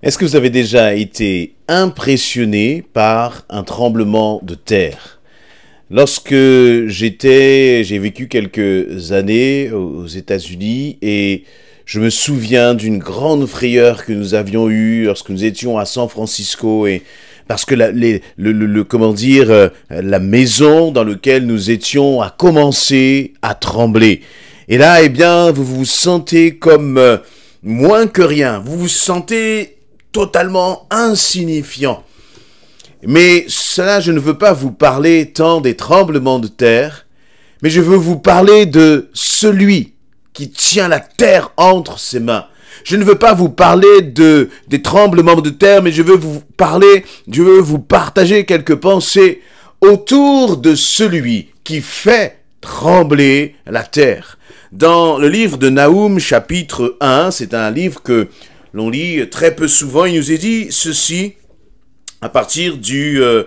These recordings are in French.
Est-ce que vous avez déjà été impressionné par un tremblement de terre? Lorsque j'ai vécu quelques années aux États-Unis et je me souviens d'une grande frayeur que nous avions eue lorsque nous étions à San Francisco et parce que la maison dans laquelle nous étions a commencé à trembler. Et là, eh bien, vous vous sentez comme moins que rien. Vous vous sentez totalement insignifiant. Mais cela, je ne veux pas vous parler tant des tremblements de terre, mais je veux vous parler de celui qui tient la terre entre ses mains. Je ne veux pas vous parler des tremblements de terre, mais je veux vous partager quelques pensées autour de celui qui fait trembler la terre. Dans le livre de Naoum, chapitre 1, c'est un livre que l'on lit très peu souvent, il nous est dit ceci, à partir on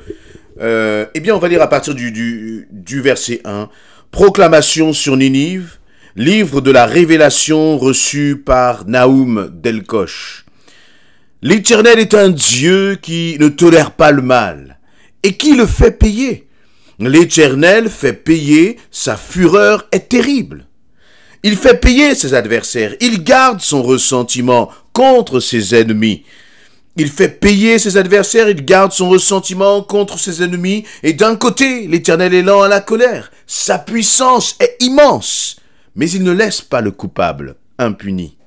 va lire à partir du verset 1. Proclamation sur Ninive, livre de la révélation reçue par Naoum d'Elkosh. L'Éternel est un Dieu qui ne tolère pas le mal, et qui le fait payer. L'Éternel fait payer, sa fureur est terrible. Il fait payer ses adversaires, il garde son ressentiment contre ses ennemis. Il fait payer ses adversaires, il garde son ressentiment contre ses ennemis, et d'un côté, l'Éternel est lent à la colère, sa puissance est immense, mais il ne laisse pas le coupable impuni.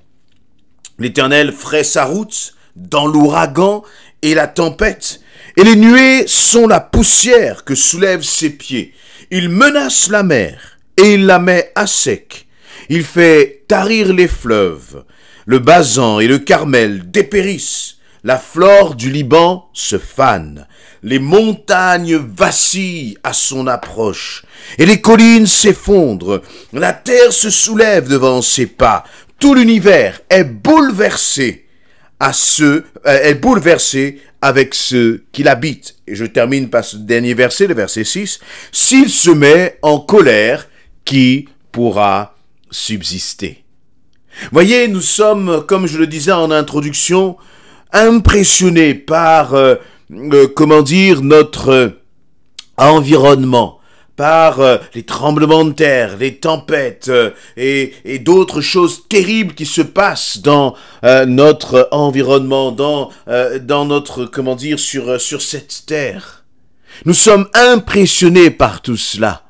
L'Éternel fraie sa route dans l'ouragan et la tempête, et les nuées sont la poussière que soulèvent ses pieds. Il menace la mer, et il la met à sec. Il fait tarir les fleuves, le Basan et le Carmel dépérissent. La flore du Liban se fane, les montagnes vacillent à son approche, et les collines s'effondrent, la terre se soulève devant ses pas, tout l'univers est bouleversé avec ceux qui l'habitent. Et je termine par ce dernier verset, le verset 6, s'il se met en colère, qui pourra subsister? Voyez, nous sommes, comme je le disais en introduction, impressionnés par, notre environnement, par les tremblements de terre, les tempêtes et d'autres choses terribles qui se passent dans notre environnement, dans notre, sur cette terre. Nous sommes impressionnés par tout cela.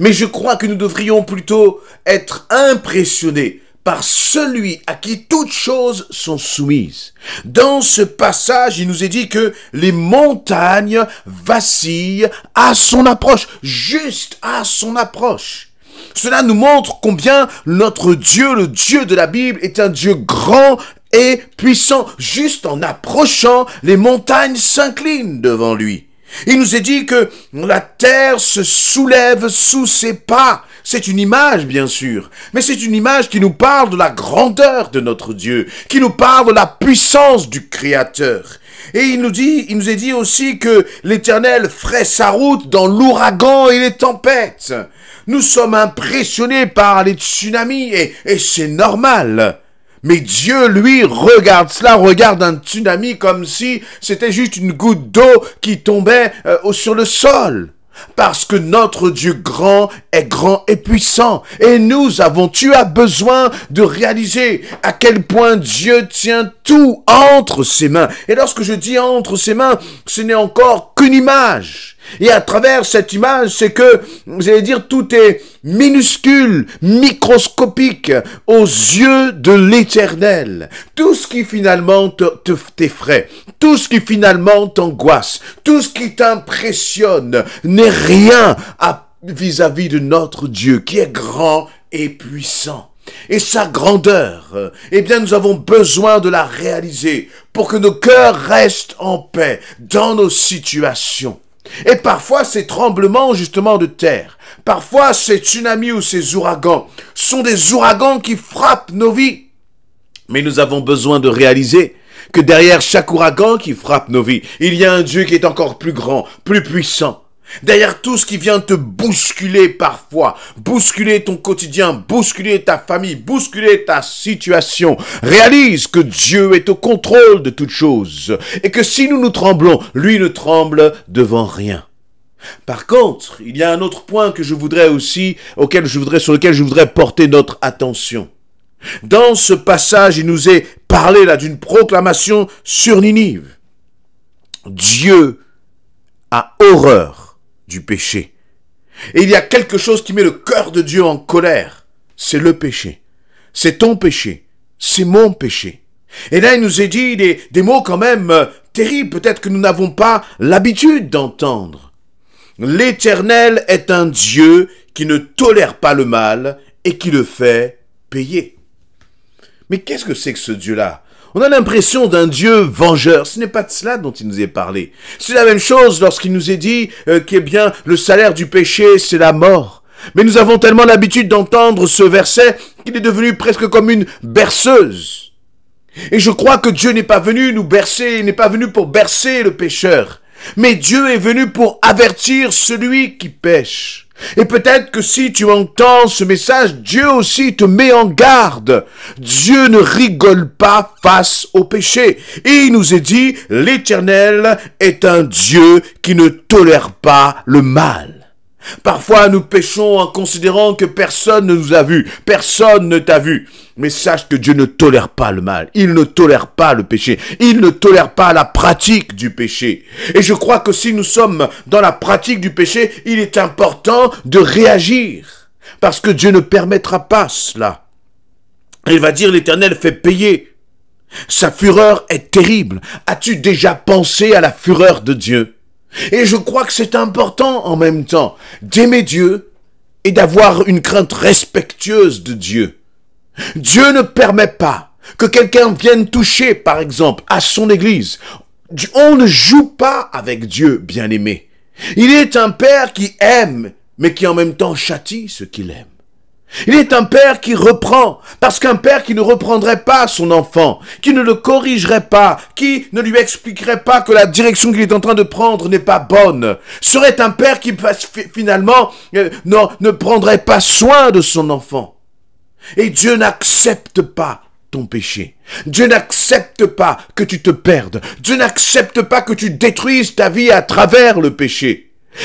Mais je crois que nous devrions plutôt être impressionnés par celui à qui toutes choses sont soumises. Dans ce passage, il nous est dit que les montagnes vacillent à son approche, juste à son approche. Cela nous montre combien notre Dieu, le Dieu de la Bible, est un Dieu grand et puissant. Juste en approchant, les montagnes s'inclinent devant lui. Il nous est dit que la terre se soulève sous ses pas. C'est une image, bien sûr, mais c'est une image qui nous parle de la grandeur de notre Dieu, qui nous parle de la puissance du Créateur. Et il nous est dit aussi que l'Éternel fraie sa route dans l'ouragan et les tempêtes. Nous sommes impressionnés par les tsunamis et c'est normal. Mais Dieu, lui, regarde un tsunami comme si c'était juste une goutte d'eau qui tombait sur le sol. Parce que notre Dieu grand et puissant. Et tu as besoin de réaliser à quel point Dieu tient tout entre ses mains. Et lorsque je dis entre ses mains, ce n'est encore qu'une image. Et à travers cette image, c'est que, tout est minuscule, microscopique aux yeux de l'Éternel. Tout ce qui finalement t'effraie, tout ce qui finalement t'angoisse, tout ce qui t'impressionne n'est rien vis-à-vis de notre Dieu qui est grand et puissant. Et sa grandeur, nous avons besoin de la réaliser pour que nos cœurs restent en paix dans nos situations. Et parfois, ces tremblements, justement, de terre, parfois, ces tsunamis ou ces ouragans, sont des ouragans qui frappent nos vies. Mais nous avons besoin de réaliser que derrière chaque ouragan qui frappe nos vies, il y a un Dieu qui est encore plus grand, plus puissant. Derrière tout ce qui vient te bousculer parfois, bousculer ton quotidien, bousculer ta famille, bousculer ta situation, réalise que Dieu est au contrôle de toutes choses et que si nous tremblons, lui ne tremble devant rien. Par contre, il y a un autre point que je voudrais aussi, sur lequel je voudrais porter notre attention. Dans ce passage, il nous est parlé là d'une proclamation sur Ninive. Dieu a horreur du péché. Et il y a quelque chose qui met le cœur de Dieu en colère. C'est le péché. C'est ton péché. C'est mon péché. Et là, il nous est dit des mots quand même terribles, peut-être que nous n'avons pas l'habitude d'entendre. L'Éternel est un Dieu qui ne tolère pas le mal et qui le fait payer. Mais qu'est-ce que c'est que ce Dieu-là? On a l'impression d'un Dieu vengeur. Ce n'est pas de cela dont il nous est parlé. C'est la même chose lorsqu'il nous est dit que bien le salaire du péché, c'est la mort. Mais nous avons tellement l'habitude d'entendre ce verset qu'il est devenu presque comme une berceuse. Et je crois que Dieu n'est pas venu nous bercer, il n'est pas venu pour bercer le pécheur. Mais Dieu est venu pour avertir celui qui pêche. Et peut-être que si tu entends ce message, Dieu aussi te met en garde. Dieu ne rigole pas face au péché. Et il nous est dit, l'Éternel est un Dieu qui ne tolère pas le mal. Parfois, nous péchons en considérant que personne ne nous a vus, personne ne t'a vu. Mais sache que Dieu ne tolère pas le mal, il ne tolère pas le péché, il ne tolère pas la pratique du péché. Et je crois que si nous sommes dans la pratique du péché, il est important de réagir, parce que Dieu ne permettra pas cela. Il va dire, l'Éternel fait payer. Sa fureur est terrible. As-tu déjà pensé à la fureur de Dieu ? Et je crois que c'est important en même temps d'aimer Dieu et d'avoir une crainte respectueuse de Dieu. Dieu ne permet pas que quelqu'un vienne toucher, par exemple, à son église. On ne joue pas avec Dieu, bien-aimé. Il est un Père qui aime, mais qui en même temps châtie ce qu'il aime. Il est un père qui reprend, parce qu'un père qui ne reprendrait pas son enfant, qui ne le corrigerait pas, qui ne lui expliquerait pas que la direction qu'il est en train de prendre n'est pas bonne, serait un père qui finalement ne prendrait pas soin de son enfant. Et Dieu n'accepte pas ton péché. Dieu n'accepte pas que tu te perdes. Dieu n'accepte pas que tu détruises ta vie à travers le péché.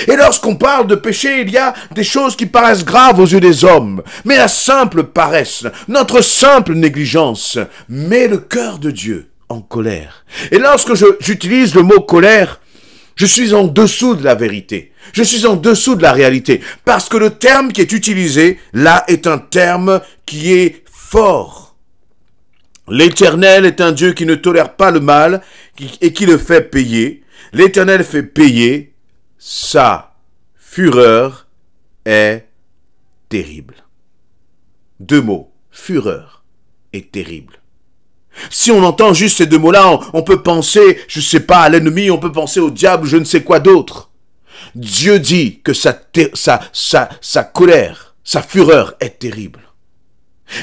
Et lorsqu'on parle de péché, il y a des choses qui paraissent graves aux yeux des hommes. Mais la simple paresse, notre simple négligence, met le cœur de Dieu en colère. Et lorsque j'utilise le mot colère, je suis en dessous de la vérité. Je suis en dessous de la réalité. Parce que le terme qui est utilisé, là, est un terme qui est fort. L'Éternel est un Dieu qui ne tolère pas le mal et qui le fait payer. L'Éternel fait payer. Sa fureur est terrible. Deux mots, fureur et terrible. Si on entend juste ces deux mots-là, on peut penser, je ne sais pas, à l'ennemi, on peut penser au diable, je ne sais quoi d'autre. Dieu dit que sa colère, sa fureur est terrible.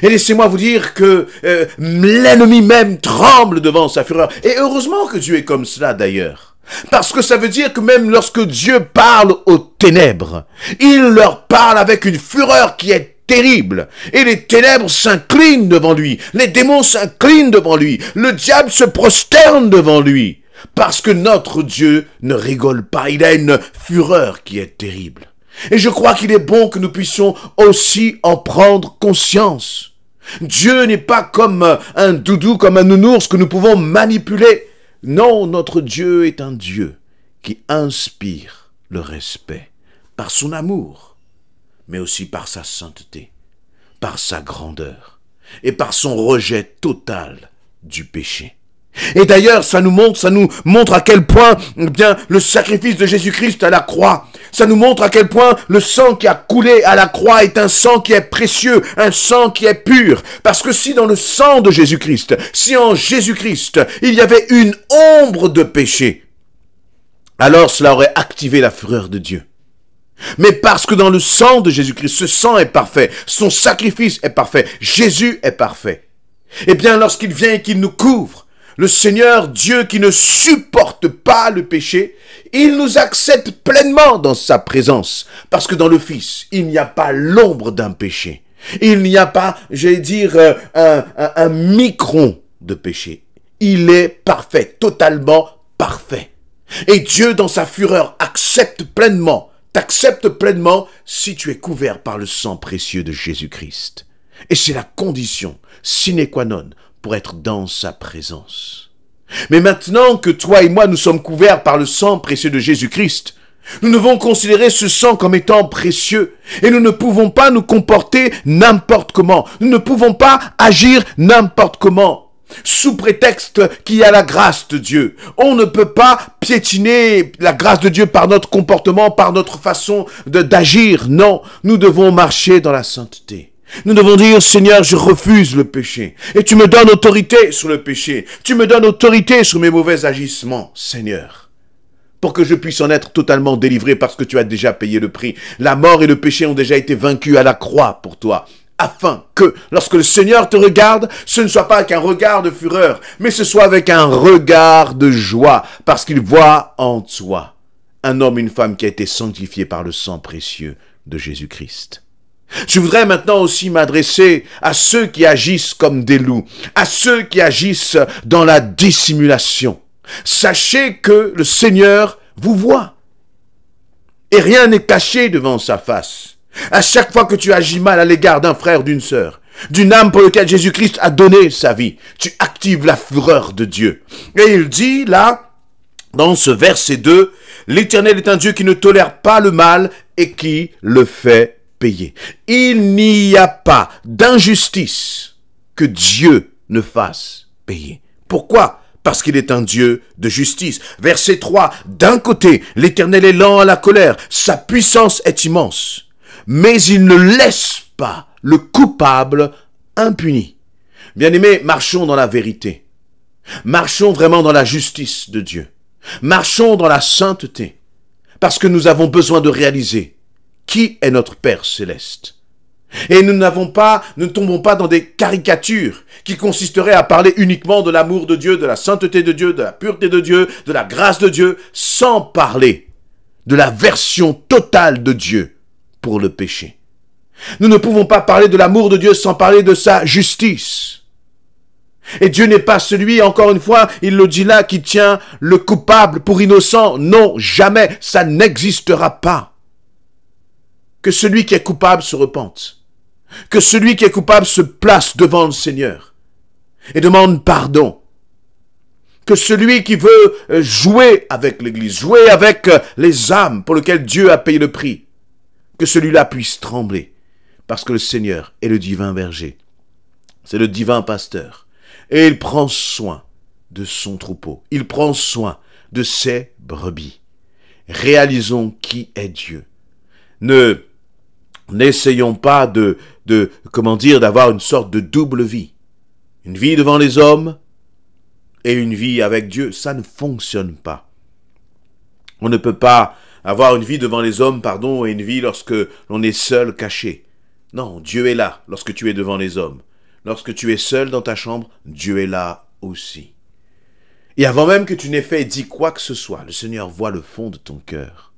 Et laissez-moi vous dire que l'ennemi même tremble devant sa fureur. Et heureusement que Dieu est comme cela d'ailleurs. Parce que ça veut dire que même lorsque Dieu parle aux ténèbres, il leur parle avec une fureur qui est terrible. Et les ténèbres s'inclinent devant lui. Les démons s'inclinent devant lui. Le diable se prosterne devant lui. Parce que notre Dieu ne rigole pas. Il a une fureur qui est terrible. Et je crois qu'il est bon que nous puissions aussi en prendre conscience. Dieu n'est pas comme un doudou, comme un nounours que nous pouvons manipuler. Non, notre Dieu est un Dieu qui inspire le respect par son amour, mais aussi par sa sainteté, par sa grandeur et par son rejet total du péché. Et d'ailleurs, ça nous montre à quel point bien le sacrifice de Jésus-Christ à la croix, ça nous montre à quel point le sang qui a coulé à la croix est un sang qui est précieux, un sang qui est pur. Parce que si dans le sang de Jésus-Christ, si en Jésus-Christ, il y avait une ombre de péché, alors cela aurait activé la fureur de Dieu. Mais parce que dans le sang de Jésus-Christ, ce sang est parfait, son sacrifice est parfait, Jésus est parfait. Eh bien, lorsqu'il vient et qu'il nous couvre, le Seigneur Dieu qui ne supporte pas le péché, il nous accepte pleinement dans sa présence. Parce que dans le Fils, il n'y a pas l'ombre d'un péché. Il n'y a pas, j'allais dire, un micron de péché. Il est parfait, totalement parfait. Et Dieu, dans sa fureur, t'accepte pleinement si tu es couvert par le sang précieux de Jésus-Christ. Et c'est la condition sine qua non pour être dans sa présence. Mais maintenant que toi et moi nous sommes couverts par le sang précieux de Jésus-Christ, nous devons considérer ce sang comme étant précieux et nous ne pouvons pas nous comporter n'importe comment. Nous ne pouvons pas agir n'importe comment sous prétexte qu'il y a la grâce de Dieu. On ne peut pas piétiner la grâce de Dieu par notre comportement, par notre façon d'agir. Non, nous devons marcher dans la sainteté. Nous devons dire, Seigneur, je refuse le péché. Et tu me donnes autorité sur le péché. Tu me donnes autorité sur mes mauvais agissements, Seigneur. Pour que je puisse en être totalement délivré parce que tu as déjà payé le prix. La mort et le péché ont déjà été vaincus à la croix pour toi. Afin que, lorsque le Seigneur te regarde, ce ne soit pas avec un regard de fureur, mais ce soit avec un regard de joie, parce qu'il voit en toi un homme, une femme qui a été sanctifié par le sang précieux de Jésus-Christ. Je voudrais maintenant aussi m'adresser à ceux qui agissent comme des loups, à ceux qui agissent dans la dissimulation. Sachez que le Seigneur vous voit. Et rien n'est caché devant sa face. À chaque fois que tu agis mal à l'égard d'un frère, d'une sœur, d'une âme pour laquelle Jésus-Christ a donné sa vie, tu actives la fureur de Dieu. Et il dit là, dans ce verset 2, l'Éternel est un Dieu qui ne tolère pas le mal et qui le fait payer. Il n'y a pas d'injustice que Dieu ne fasse payer. Pourquoi ? Parce qu'il est un Dieu de justice. Verset 3, d'un côté, l'Éternel est lent à la colère, sa puissance est immense, mais il ne laisse pas le coupable impuni. Bien-aimés, marchons dans la vérité. Marchons vraiment dans la justice de Dieu. Marchons dans la sainteté, parce que nous avons besoin de réaliser qui est notre Père céleste. Et nous ne tombons pas dans des caricatures qui consisteraient à parler uniquement de l'amour de Dieu, de la sainteté de Dieu, de la pureté de Dieu, de la grâce de Dieu, sans parler de la version totale de Dieu pour le péché. Nous ne pouvons pas parler de l'amour de Dieu sans parler de sa justice. Et Dieu n'est pas celui, encore une fois, il le dit là, qui tient le coupable pour innocent. Non, jamais, ça n'existera pas. Que celui qui est coupable se repente. Que celui qui est coupable se place devant le Seigneur et demande pardon. Que celui qui veut jouer avec l'Église, jouer avec les âmes pour lesquelles Dieu a payé le prix, que celui-là puisse trembler. Parce que le Seigneur est le divin berger. C'est le divin pasteur. Et il prend soin de son troupeau. Il prend soin de ses brebis. Réalisons qui est Dieu. N'essayons pas d'avoir une sorte de double vie. Une vie devant les hommes et une vie avec Dieu. Ça ne fonctionne pas. On ne peut pas avoir une vie devant les hommes, et une vie lorsque l'on est seul, caché. Non, Dieu est là lorsque tu es devant les hommes. Lorsque tu es seul dans ta chambre, Dieu est là aussi. Et avant même que tu n'aies fait et dit quoi que ce soit, le Seigneur voit le fond de ton cœur.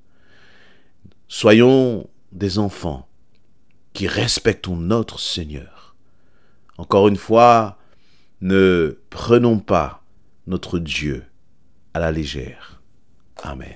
Soyons des enfants qui respectons notre Seigneur. Encore une fois, ne prenons pas notre Dieu à la légère. Amen.